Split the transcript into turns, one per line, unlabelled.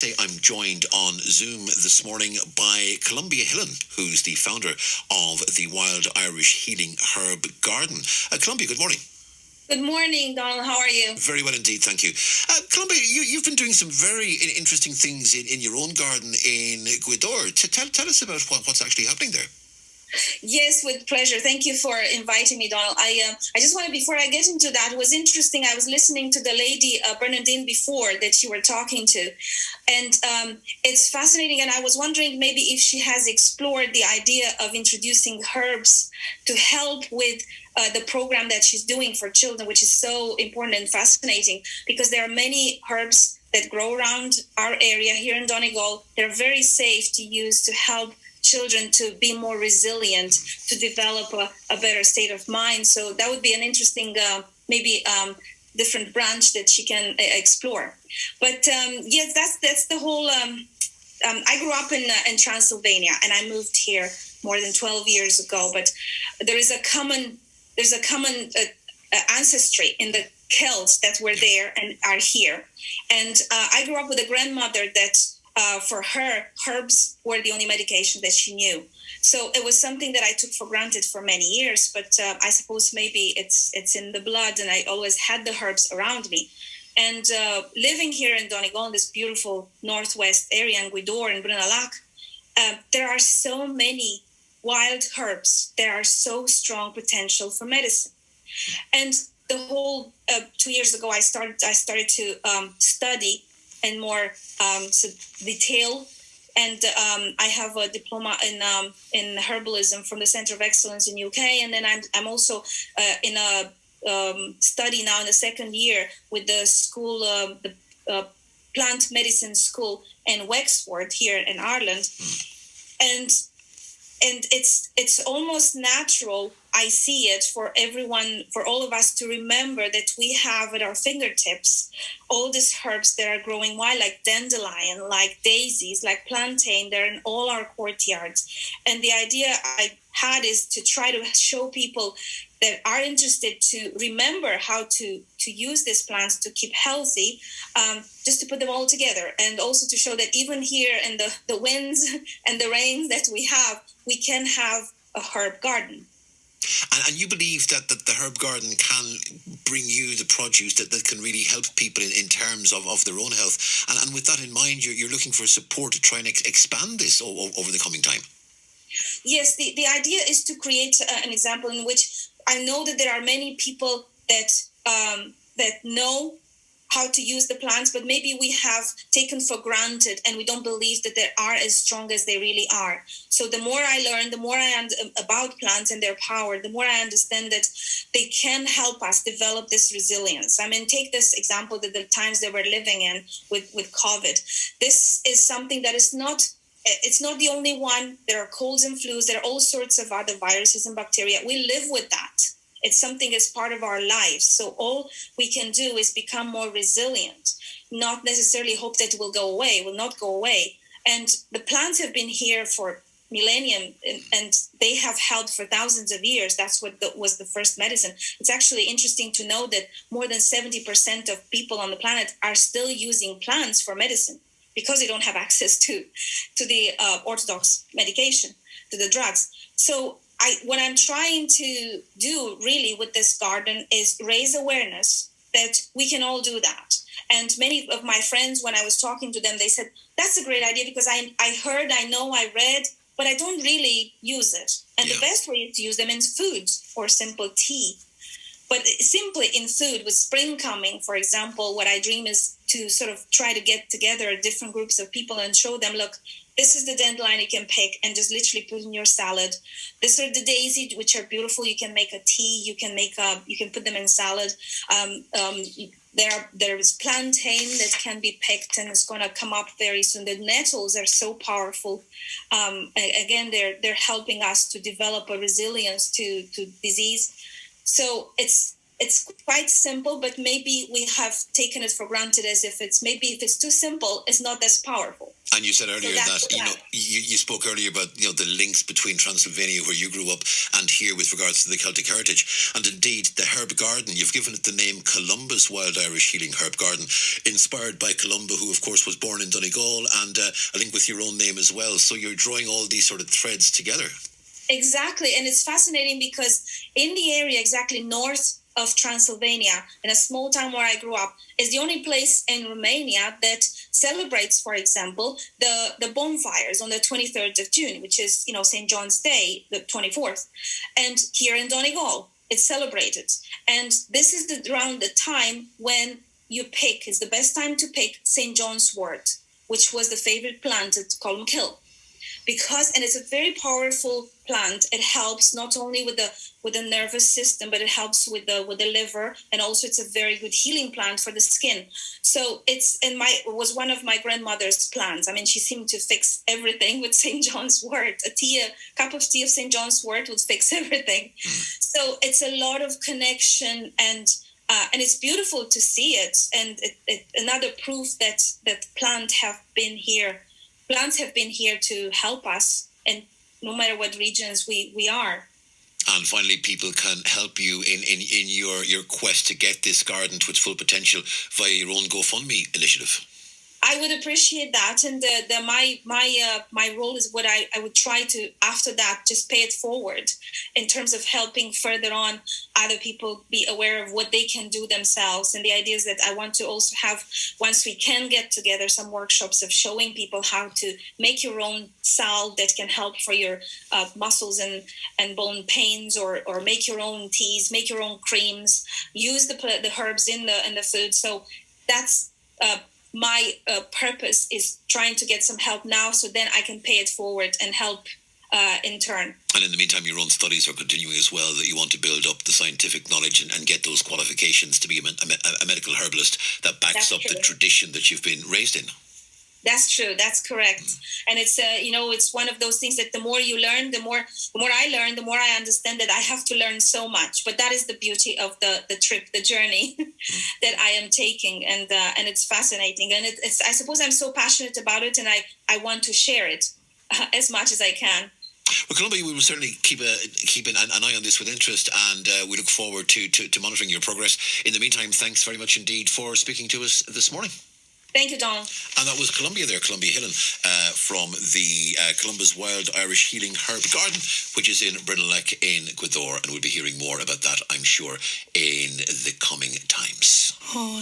say I'm joined on Zoom this morning by Columbia Hillen, who's the founder of the Wild Irish Healing Herb Garden. Columbia, good morning.
Good morning, Donald. How are you?
Very well indeed, thank you. Columbia, you've been doing some very interesting things in your own garden in Ecuador. Tell us about what's actually happening there.
Yes, with pleasure. Thank you for inviting me, Donald. I just wanted, before I get into that, it was interesting. I was listening to the lady, Bernadine, before that you were talking to. And it's fascinating. And I was wondering maybe if she has explored the idea of introducing herbs to help with the program that she's doing for children, which is so important and fascinating because there are many herbs that grow around our area here in Donegal. They're very safe to use to help children to be more resilient, to develop a better state of mind. So that would be an interesting, different branch that she can explore. But yes, that's the whole. I grew up in Transylvania, and I moved here more than 12 years ago. But there's a common ancestry in the Celts that were there and are here. And I grew up with a grandmother that. For her, herbs were the only medication that she knew. So it was something that I took for granted for many years, but I suppose maybe it's in the blood, and I always had the herbs around me. And living here in Donegal, in this beautiful northwest area in Gweedore and Brunalach, there are so many wild herbs. There are so strong potential for medicine. And the whole 2 years ago, I started to study in more detail, and I have a diploma in herbalism from the Center of Excellence in UK, and then I'm also in a study now in the second year with the school, the plant medicine school in Wexford here in Ireland, and it's almost natural. I see it for everyone, for all of us to remember that we have at our fingertips all these herbs that are growing wild, like dandelion, like daisies, like plantain. They're in all our courtyards. And the idea I had is to try to show people that are interested to remember how to use these plants to keep healthy, just to put them all together. And also to show that even here in the winds and the rains that we can have a herb garden.
And you believe that the herb garden can bring you the produce that can really help people in terms of their own health. And with that in mind, you're looking for support to try and expand this over the coming time.
Yes, the idea is to create an example in which I know that there are many people that know how to use the plants, but maybe we have taken for granted and we don't believe that they are as strong as they really are. So the more I learn, the more I understand about plants and their power, the more I understand that they can help us develop this resilience. I mean, take this example that the times that we're living in with COVID. This is something that it's not the only one. There are colds and flus. There are all sorts of other viruses and bacteria. We live with that. It's something that's part of our lives. So all we can do is become more resilient, not necessarily hope that it will go away, will not go away. And the plants have been here for millennium, and they have helped for thousands of years. That's what was the first medicine. It's actually interesting to know that more than 70% of people on the planet are still using plants for medicine because they don't have access to the orthodox medication, to the drugs. So what I'm trying to do really with this garden is raise awareness that we can all do that. And many of my friends, when I was talking to them, they said, that's a great idea because I heard, I know, I read, but I don't really use it. And the best way is to use them in food or simple tea. But simply in food, with spring coming, for example, what I dream is to sort of try to get together different groups of people and show them, look, this is the dandelion you can pick and just literally put in your salad. These are the daisy, which are beautiful. You can make a tea. You can put them in salad. There is plantain that can be picked, and it's going to come up very soon. The nettles are so powerful. Again, they're helping us to develop a resilience to disease. So it's it's quite simple, but maybe we have taken it for granted as if it's too simple, it's not as powerful.
And you said earlier you spoke earlier about the links between Transylvania, where you grew up, and here with regards to the Celtic heritage. And indeed, the herb garden, you've given it the name Columbas Wild Irish Healing Herb Garden, inspired by Columba, who of course was born in Donegal, and a link with your own name as well. So you're drawing all these sort of threads together.
Exactly, and it's fascinating because in the area exactly north of Transylvania, in a small town where I grew up, is the only place in Romania that celebrates, for example, the bonfires on the 23rd of June, which is, St. John's Day, the 24th. And here in Donegal, it's celebrated. And this is around the time when is the best time to pick St. Johns Wort, which was the favorite plant at Columba. And it's a very powerful plant. It helps not only with the nervous system, but it helps with the liver, and also it's a very good healing plant for the skin. So it was one of my grandmother's plants. I mean, she seemed to fix everything with St. John's Wort. A cup of tea of St. John's Wort would fix everything. So it's a lot of connection, and it's beautiful to see it. And another proof that plants have been here to help us, and no matter what regions we are.
And finally, people can help you in your quest to get this garden to its full potential via your own Gofundme initiative.
I would appreciate that, and my role is what I would try to, after that, just pay it forward in terms of helping further on other people be aware of what they can do themselves. And the idea is that I want to also have, once we can get together, some workshops of showing people how to make your own salve that can help for your muscles and bone pains, or make your own teas, make your own creams, use the herbs in the food. So that's my purpose, is trying to get some help now, so then I can pay it forward and help in turn.
And in the meantime, your own studies are continuing as well, that you want to build up the scientific knowledge and get those qualifications to be a medical herbalist that backs up the tradition that you've been raised in.
That's true. That's correct. And it's it's one of those things that the more you learn, the more I learn, the more I understand that I have to learn so much. But that is the beauty of the trip, the journey that I am taking, and it's fascinating. And it's I suppose I'm so passionate about it, and I want to share it as much as I can.
Well, Columba, we will certainly keep an eye on this with interest, and we look forward to monitoring your progress. In the meantime, thanks very much indeed for speaking to us this morning.
Thank you, Donald.
And that was Columba Hillen, from the Columbas Wild Irish Healing Herb Garden, which is in Brunelech in Gweedore, and we'll be hearing more about that, I'm sure, in the coming times. Oh.